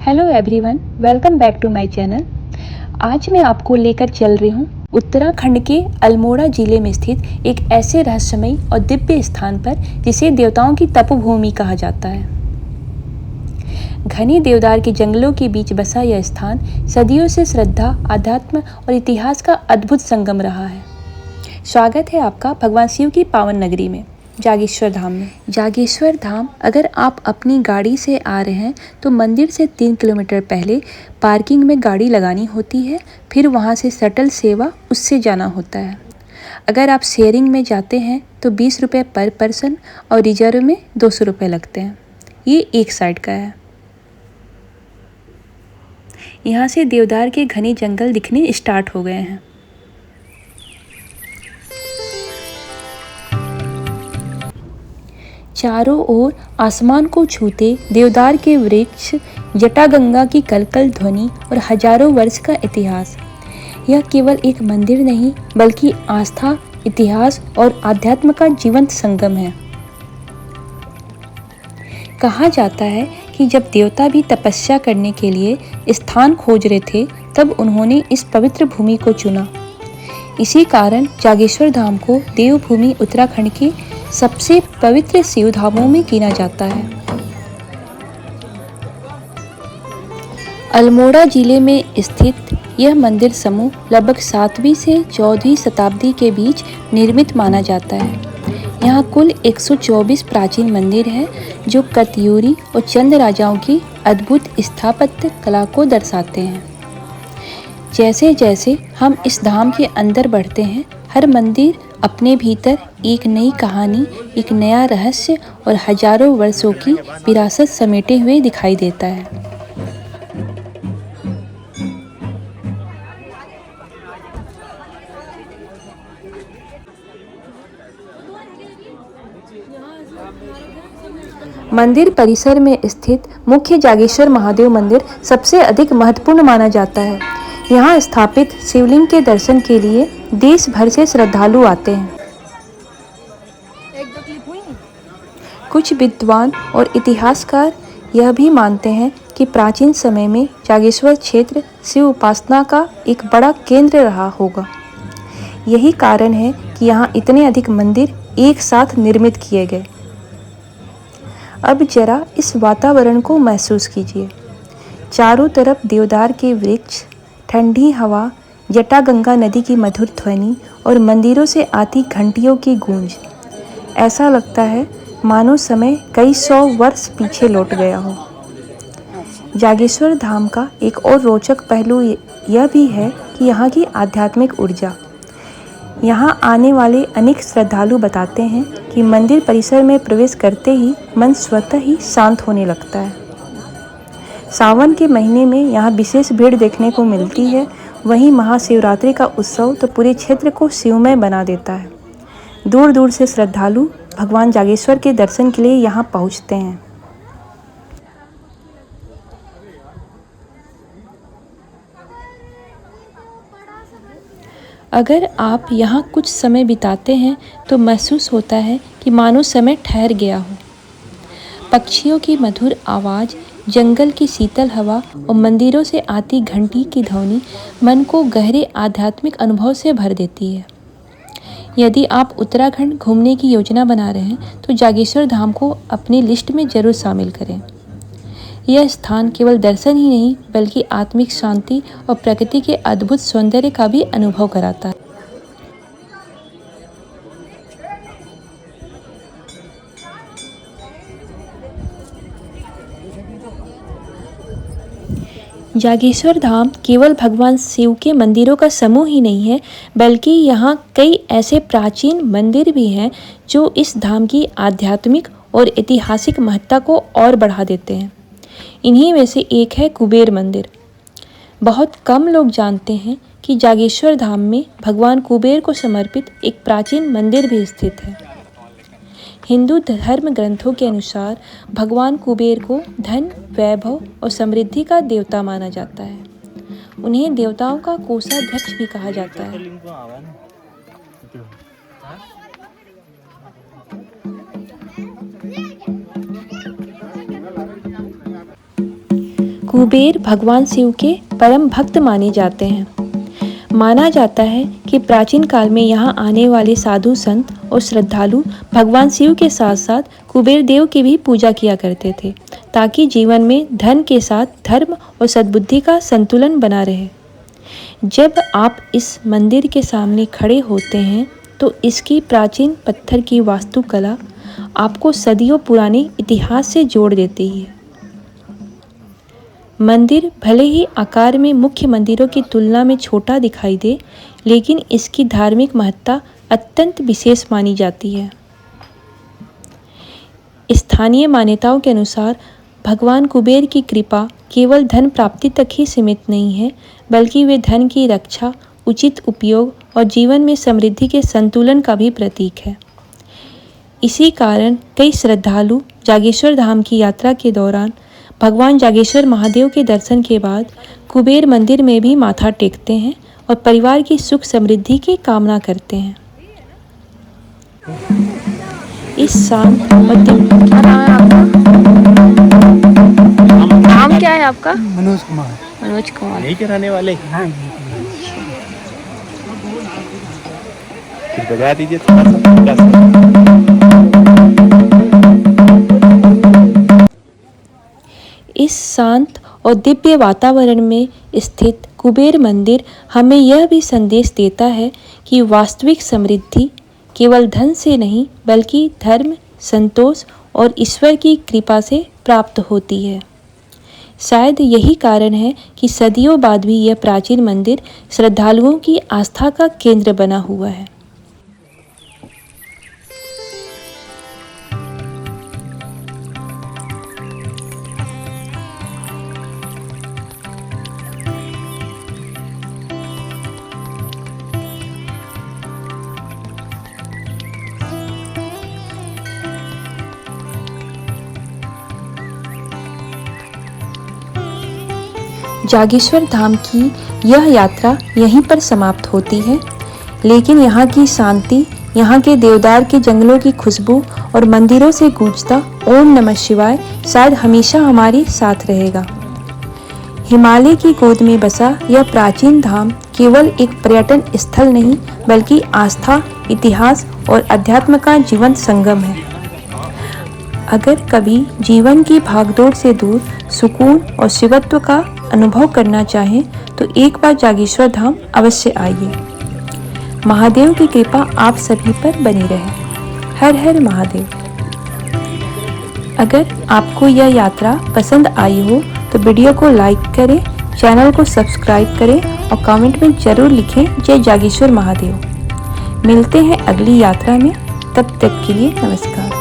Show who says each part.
Speaker 1: Hello everyone, welcome back to my channel. आज मैं आपको लेकर चल रही हूँ उत्तराखंड के अल्मोड़ा जिले में स्थित एक ऐसे रहस्यमयी और दिव्य स्थान पर जिसे देवताओं की तपोभूमि कहा जाता है। घने देवदार के जंगलों के बीच बसा यह स्थान सदियों से श्रद्धा, आध्यात्म और इतिहास का अद्भुत संगम रहा है। स्वागत है आपका भगवान शिव की पावन नगरी में, जागेश्वर धाम में। जागेश्वर धाम अगर आप अपनी गाड़ी से आ रहे हैं तो मंदिर से 3 किलोमीटर पहले पार्किंग में गाड़ी लगानी होती है, फिर वहां से शटल सेवा उससे जाना होता है। अगर आप शेयरिंग में जाते हैं तो 20 रुपये पर पर्सन और रिजर्व में 200 रुपये लगते हैं। ये एक साइड का है। यहाँ से देवदार के घने जंगल दिखने स्टार्ट हो गए हैं। चारों ओर आसमान को छूते देवदार के वृक्ष, जटागंगा की कलकल ध्वनि और हजारों वर्ष का इतिहास। यह केवल एक मंदिर नहीं बल्कि आस्था, इतिहास और आध्यात्म का जीवंत संगम है। कहा जाता है कि जब देवता भी तपस्या करने के लिए स्थान खोज रहे थे तब उन्होंने इस पवित्र भूमि को चुना। इसी कारण जागेश्वर धाम को देवभूमि उत्तराखंड के सबसे पवित्र शिव धामों में गिना जाता है। अल्मोड़ा जिले में स्थित यह मंदिर समूह लगभग 7वीं से 14वीं शताब्दी के बीच निर्मित माना जाता है। यहाँ कुल 124 प्राचीन मंदिर हैं जो कत्यूरी और चंद राजाओं की अद्भुत स्थापत्य कला को दर्शाते हैं। जैसे जैसे हम इस धाम के अंदर बढ़ते हैं, हर मंदिर अपने भीतर एक नई कहानी, एक नया रहस्य और हजारों वर्षों की विरासत समेटे हुए दिखाई देता है। मंदिर परिसर में स्थित मुख्य जागेश्वर महादेव मंदिर सबसे अधिक महत्वपूर्ण माना जाता है। यहाँ स्थापित शिवलिंग के दर्शन के लिए देश भर से श्रद्धालु आते हैं। कुछ विद्वान और इतिहासकार यह भी मानते हैं कि प्राचीन समय में जागेश्वर क्षेत्र शिव उपासना का एक बड़ा केंद्र रहा होगा। यही कारण है कि यहाँ इतने अधिक मंदिर एक साथ निर्मित किए गए। अब जरा इस वातावरण को महसूस कीजिए। चारों तरफ देवदार के वृक्ष, ठंडी हवा, जटागंगा नदी की मधुर ध्वनि और मंदिरों से आती घंटियों की गूंज। ऐसा लगता है मानो समय कई 100 वर्ष पीछे लौट गया हो। जागेश्वर धाम का एक और रोचक पहलू यह भी है कि यहाँ की आध्यात्मिक ऊर्जा। यहाँ आने वाले अनेक श्रद्धालु बताते हैं कि मंदिर परिसर में प्रवेश करते ही मन स्वतः ही शांत होने लगता है। सावन के महीने में यहाँ विशेष भीड़ देखने को मिलती है। वहीं महाशिवरात्रि का उत्सव तो पूरे क्षेत्र को शिवमय बना देता है। दूर दूर से श्रद्धालु भगवान जागेश्वर के दर्शन के लिए यहाँ पहुँचते हैं। अगर आप यहाँ कुछ समय बिताते हैं तो महसूस होता है कि मानो समय ठहर गया हो। पक्षियों की मधुर आवाज़, जंगल की शीतल हवा और मंदिरों से आती घंटी की ध्वनि मन को गहरे आध्यात्मिक अनुभव से भर देती है। यदि आप उत्तराखंड घूमने की योजना बना रहे हैं तो जागेश्वर धाम को अपनी लिस्ट में जरूर शामिल करें। यह स्थान केवल दर्शन ही नहीं बल्कि आत्मिक शांति और प्रकृति के अद्भुत सौंदर्य का भी अनुभव कराता है। जागेश्वर धाम केवल भगवान शिव के मंदिरों का समूह ही नहीं है बल्कि यहाँ कई ऐसे प्राचीन मंदिर भी हैं जो इस धाम की आध्यात्मिक और ऐतिहासिक महत्ता को और बढ़ा देते हैं। इन्हीं में से एक है कुबेर मंदिर। बहुत कम लोग जानते हैं कि जागेश्वर धाम में भगवान कुबेर को समर्पित एक प्राचीन मंदिर भी स्थित है। हिंदू धर्म ग्रंथों के अनुसार भगवान कुबेर को धन, वैभव और समृद्धि का देवता माना जाता है। उन्हें देवताओं का कोषाध्यक्ष भी कहा जाता है। कुबेर भगवान शिव के परम भक्त माने जाते हैं। माना जाता है कि प्राचीन काल में यहाँ आने वाले साधु संत और श्रद्धालु भगवान शिव के साथ साथ कुबेर देव की भी पूजा किया करते थे, ताकि जीवन में धन के साथ धर्म और सद्बुद्धि का संतुलन बना रहे। जब आप इस मंदिर के सामने खड़े होते हैं तो इसकी प्राचीन पत्थर की वास्तुकला आपको सदियों पुराने इतिहास से जोड़ देती है। मंदिर भले ही आकार में मुख्य मंदिरों की तुलना में छोटा दिखाई दे, लेकिन इसकी धार्मिक महत्ता अत्यंत विशेष मानी जाती है। स्थानीय मान्यताओं के अनुसार भगवान कुबेर की कृपा केवल धन प्राप्ति तक ही सीमित नहीं है, बल्कि वे धन की रक्षा, उचित उपयोग और जीवन में समृद्धि के संतुलन का भी प्रतीक है। इसी कारण कई श्रद्धालु जागेश्वर धाम की यात्रा के दौरान भगवान जागेश्वर महादेव के दर्शन के बाद कुबेर मंदिर में भी माथा टेकते हैं और परिवार की सुख समृद्धि की कामना करते हैं। इस शांत नाम क्या है आपका?
Speaker 2: मनोज कुमार।
Speaker 1: मनोज कुमार।
Speaker 2: यही के रहने वाले? हाँ। फिर बजा दीजिए थोड़ा सा।
Speaker 1: इस शांत और दिव्य वातावरण में स्थित कुबेर मंदिर हमें यह भी संदेश देता है कि वास्तविक समृद्धि केवल धन से नहीं, बल्कि धर्म, संतोष और ईश्वर की कृपा से प्राप्त होती है। शायद यही कारण है कि सदियों बाद भी यह प्राचीन मंदिर श्रद्धालुओं की आस्था का केंद्र बना हुआ है। जागेश्वर धाम की यह यात्रा यहीं पर समाप्त होती है, लेकिन यहाँ की शांति, यहाँ के देवदार के जंगलों की खुशबू और मंदिरों से गूंजता ओम नमः शिवाय शायद हमेशा हमारे साथ रहेगा। हिमालय की गोद में बसा यह प्राचीन धाम केवल एक पर्यटन स्थल नहीं, बल्कि आस्था, इतिहास और अध्यात्म का जीवंत संगम है। अगर कभी जीवन की भागदौड़ से दूर सुकून और शिवत्व का अनुभव करना चाहें तो एक बार जागेश्वर धाम अवश्य आइए। महादेव की कृपा आप सभी पर बनी रहे। हर हर महादेव। अगर आपको यह यात्रा पसंद आई हो तो वीडियो को लाइक करें, चैनल को सब्सक्राइब करें और कमेंट में जरूर लिखें जय जागेश्वर महादेव। मिलते हैं अगली यात्रा में, तब तक के लिए नमस्कार।